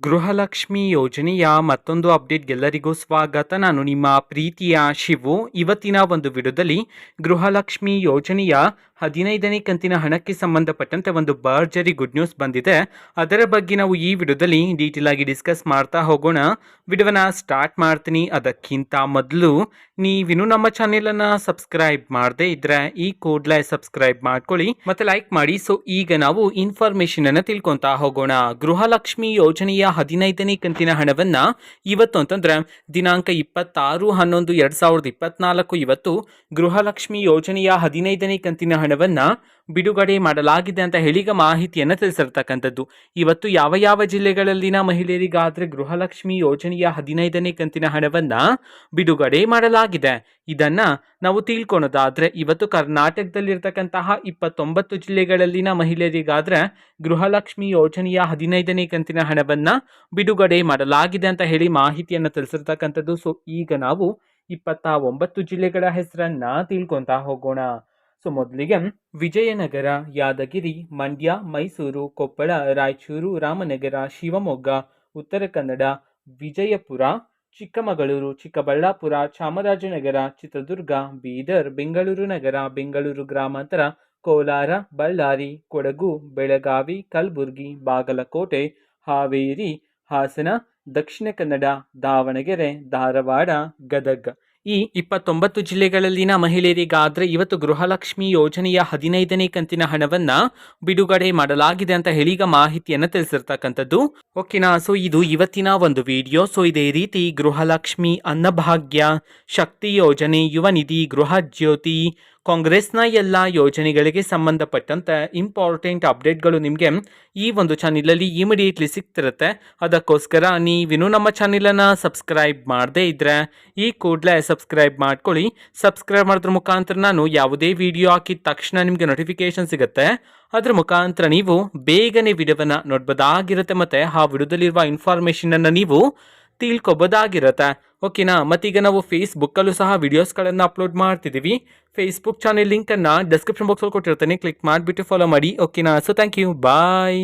ಗೃಹಲಕ್ಷ್ಮಿ ಯೋಜನೆಯ ಮತ್ತೊಂದು ಅಪ್ಡೇಟ್ಗೆಲ್ಲರಿಗೂ ಸ್ವಾಗತ. ನಾನು ನಿಮ್ಮ ಪ್ರೀತಿಯ ಶಿವು. ಇವತ್ತಿನ ಒಂದು ವಿಡಿಯೋದಲ್ಲಿ ಗೃಹಲಕ್ಷ್ಮಿ ಯೋಜನೆಯ 15ನೇ ಕಂತಿನ ಹಣಕ್ಕೆ ಸಂಬಂಧಪಟ್ಟಂತೆ ಒಂದು ಭರ್ಜರಿ ಗುಡ್ ನ್ಯೂಸ್ ಬಂದಿದೆ. ಅದರ ಬಗ್ಗೆ ನಾವು ಈ ವಿಡಿಯೋದಲ್ಲಿ ಡೀಟೇಲ್ ಆಗಿ ಡಿಸ್ಕಸ್ ಮಾಡ್ತಾ ಹೋಗೋಣ. ವಿಡಿಯೋನ ಸ್ಟಾರ್ಟ್ ಮಾಡ್ತೀನಿ. ಅದಕ್ಕಿಂತ ಮೊದಲು ನೀವಿನ್ನೂ ನಮ್ಮ ಚಾನೆಲನ್ನು ಸಬ್ಸ್ಕ್ರೈಬ್ ಮಾಡದೇ ಇದ್ರೆ ಈ ಕೂಡಲೇ ಸಬ್ಸ್ಕ್ರೈಬ್ ಮಾಡ್ಕೊಳ್ಳಿ ಮತ್ತೆ ಲೈಕ್ ಮಾಡಿ. ಸೊ ಈಗ ನಾವು ಇನ್ಫಾರ್ಮೇಶನ್ ಅನ್ನು ತಿಳ್ಕೊಂತಾ ಹೋಗೋಣ. ಗೃಹಲಕ್ಷ್ಮಿ ಯೋಜನೆಯ 15ನೇ ಕಂತಿನ ಹಣವನ್ನ ಇವತ್ತು ಅಂತಂದ್ರೆ ದಿನಾಂಕ 26/11/2024 ಇವತ್ತು ಗೃಹಲಕ್ಷ್ಮಿ ಯೋಜನೆಯ 15ನೇ ಕಂತಿನ ಹಣವನ್ನ ಬಿಡುಗಡೆ ಮಾಡಲಾಗಿದೆ ಅಂತ ಹೇಳಿ ಈಗ ಮಾಹಿತಿಯನ್ನು ತಿಳಿಸಿರ್ತಕ್ಕಂಥದ್ದು. ಇವತ್ತು ಯಾವ ಯಾವ ಜಿಲ್ಲೆಗಳಲ್ಲಿನ ಮಹಿಳೆಯರಿಗಾದ್ರೆ ಗೃಹಲಕ್ಷ್ಮಿ ಯೋಜನೆಯ 15ನೇ ಕಂತಿನ ಹಣವನ್ನ ಬಿಡುಗಡೆ ಮಾಡಲಾಗಿದೆ ಇದನ್ನ ನಾವು ತಿಳ್ಕೊಳೋದಾದ್ರೆ, ಇವತ್ತು ಕರ್ನಾಟಕದಲ್ಲಿರ್ತಕ್ಕಂತಹ 29 ಜಿಲ್ಲೆಗಳಲ್ಲಿನ ಮಹಿಳೆಯರಿಗಾದ್ರೆ ಗೃಹಲಕ್ಷ್ಮಿ ಯೋಜನೆಯ 15ನೇ ಕಂತಿನ ಹಣವನ್ನ ಬಿಡುಗಡೆ ಮಾಡಲಾಗಿದೆ ಅಂತ ಹೇಳಿ ಮಾಹಿತಿಯನ್ನು ತಿಳಿಸಿರ್ತಕ್ಕಂಥದ್ದು. ಸೊ ಈಗ ನಾವು 29 ಜಿಲ್ಲೆಗಳ ಹೆಸರನ್ನ ತಿಳ್ಕೊಂತಾ ಹೋಗೋಣ. ಸೊ ಮೊದಲಿಗೆ ವಿಜಯನಗರ, ಯಾದಗಿರಿ, ಮಂಡ್ಯ, ಮೈಸೂರು, ಕೊಪ್ಪಳ, ರಾಯಚೂರು, ರಾಮನಗರ, ಶಿವಮೊಗ್ಗ, ಉತ್ತರ ಕನ್ನಡ, ವಿಜಯಪುರ, ಚಿಕ್ಕಮಗಳೂರು, ಚಿಕ್ಕಬಳ್ಳಾಪುರ, ಚಾಮರಾಜನಗರ, ಚಿತ್ರದುರ್ಗ, ಬೀದರ್, ಬೆಂಗಳೂರು ನಗರ, ಬೆಂಗಳೂರು ಗ್ರಾಮಾಂತರ, ಕೋಲಾರ, ಬಳ್ಳಾರಿ, ಕೊಡಗು, ಬೆಳಗಾವಿ, ಕಲಬುರಗಿ, ಬಾಗಲಕೋಟೆ, ಹಾವೇರಿ, ಹಾಸನ, ದಕ್ಷಿಣ ಕನ್ನಡ, ದಾವಣಗೆರೆ, ಧಾರವಾಡ, ಗದಗ ಈ 29 ಜಿಲ್ಲೆಗಳಲ್ಲಿನ ಮಹಿಳೆಯರಿಗಾದ್ರೆ ಇವತ್ತು ಗೃಹಲಕ್ಷ್ಮಿ ಯೋಜನೆಯ 15ನೇ ಕಂತಿನ ಹಣವನ್ನ ಬಿಡುಗಡೆ ಮಾಡಲಾಗಿದೆ ಅಂತ ಹೇಳಿ ಈಗ ಮಾಹಿತಿಯನ್ನು ತಿಳಿಸಿರ್ತಕ್ಕಂಥದ್ದು. ಓಕೆನಾ. ಸೊ ಇದು ಇವತ್ತಿನ ಒಂದು ವಿಡಿಯೋ. ಸೊ ಇದೇ ರೀತಿ ಗೃಹಲಕ್ಷ್ಮಿ, ಅನ್ನಭಾಗ್ಯ, ಶಕ್ತಿ ಯೋಜನೆ, ಯುವ ನಿಧಿ, ಗೃಹ ಜ್ಯೋತಿ, ಕಾಂಗ್ರೆಸ್ನ ಎಲ್ಲ ಯೋಜನೆಗಳಿಗೆ ಸಂಬಂಧಪಟ್ಟಂತೆ ಇಂಪಾರ್ಟೆಂಟ್ ಅಪ್ಡೇಟ್ಗಳು ನಿಮಗೆ ಈ ಒಂದು ಚಾನೆಲಲ್ಲಿ ಇಮಿಡಿಯೇಟ್ಲಿ ಸಿಗ್ತಿರುತ್ತೆ. ಅದಕ್ಕೋಸ್ಕರ ನೀವಿನ್ನೂ ನಮ್ಮ ಚಾನೆಲನ್ನು ಸಬ್ಸ್ಕ್ರೈಬ್ ಮಾಡದೇ ಇದ್ದರೆ ಈ ಕೂಡಲೇ ಸಬ್ಸ್ಕ್ರೈಬ್ ಮಾಡ್ಕೊಳ್ಳಿ. ಸಬ್ಸ್ಕ್ರೈಬ್ ಮಾಡೋದ್ರ ಮುಖಾಂತರ ನಾನು ಯಾವುದೇ ವಿಡಿಯೋ ಹಾಕಿದ ತಕ್ಷಣ ನಿಮಗೆ ನೋಟಿಫಿಕೇಶನ್ ಸಿಗುತ್ತೆ. ಅದ್ರ ಮುಖಾಂತರ ನೀವು ಬೇಗನೆ ವಿಡಿಯೋವನ್ನು ನೋಡ್ಬೋದಾಗಿರುತ್ತೆ ಮತ್ತು ಆ ವಿಡಿಯೋದಲ್ಲಿರುವ ಇನ್ಫಾರ್ಮೇಷನನ್ನು ನೀವು ತಿಳ್ಕೊಬೋದಾಗಿರುತ್ತೆ. ಓಕೆನಾ. ಮತ್ತೀಗ ನಾವು ಫೇಸ್ಬುಕ್ಕಲ್ಲೂ ಸಹ ವಿಡಿಯೋಸ್ಗಳನ್ನು ಅಪ್ಲೋಡ್ ಮಾಡ್ತಿದ್ದೀವಿ. ಫೇಸ್ಬುಕ್ ಚಾನೆಲ್ ಲಿಂಕನ್ನು ಡಿಸ್ಕ್ರಿಪ್ಷನ್ ಬಾಕ್ಸಲ್ಲಿ ಕೊಟ್ಟಿರ್ತೇನೆ. ಕ್ಲಿಕ್ ಮಾಡಿಬಿಟ್ಟು ಫಾಲೋ ಮಾಡಿ. ಓಕೆನಾ. So thank you. ಬಾಯ್.